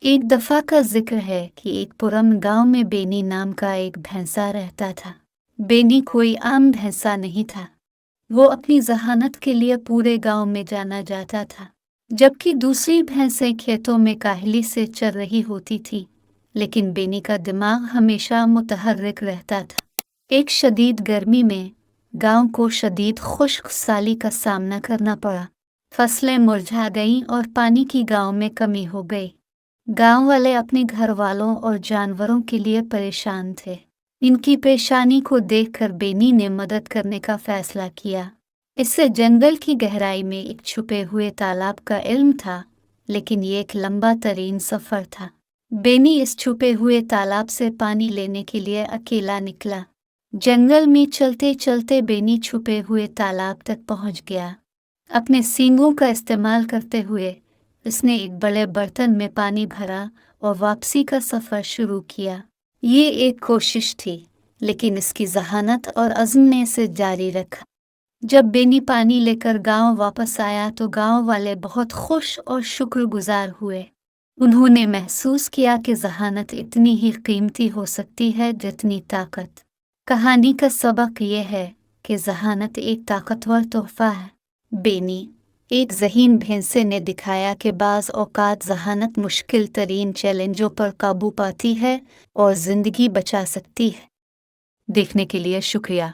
एक दफा का जिक्र है कि एक पुरम गांव में बेनी नाम का एक भैंसा रहता था। बेनी कोई आम भैंसा नहीं था। वो अपनी जहानत के लिए पूरे गांव में जाना जाता था, जबकि दूसरी भैंसें खेतों में काहली से चर रही होती थी। लेकिन बेनी का दिमाग हमेशा मुतहर्रिक रहता था। एक शदीद गर्मी में गांव को शदीद खुश्क साली का सामना करना पड़ा। फसलें मुरझा गईं और पानी की गांव में कमी हो गई। गांव वाले अपने घर वालों और जानवरों के लिए परेशान थे। इनकी परेशानी को देखकर बेनी ने मदद करने का फैसला किया। इससे जंगल की गहराई में एक छुपे हुए तालाब का इल्म था, लेकिन ये एक लंबा तरीन सफर था। बेनी इस छुपे हुए तालाब से पानी लेने के लिए अकेला निकला। जंगल में चलते चलते बेनी छुपे हुए तालाब तक पहुंच गया। अपने सींगों का इस्तेमाल करते हुए उसने एक बड़े बर्तन में पानी भरा और वापसी का सफर शुरू किया। ये एक कोशिश थी, लेकिन इसकी जहानत और अज़्म ने इसे जारी रखा। जब बेनी पानी लेकर गांव वापस आया तो गांव वाले बहुत खुश और शुक्रगुजार हुए। उन्होंने महसूस किया कि जहानत इतनी ही कीमती हो सकती है जितनी ताकत। कहानी का सबक यह है कि जहानत एक ताकतवर तोहफा है। बेनी, एक ज़हीन भैंसे ने दिखाया कि बाज़ औक़ात जहानत मुश्किल तरीन चैलेंजों पर काबू पाती है और ज़िंदगी बचा सकती है। देखने के लिए शुक्रिया।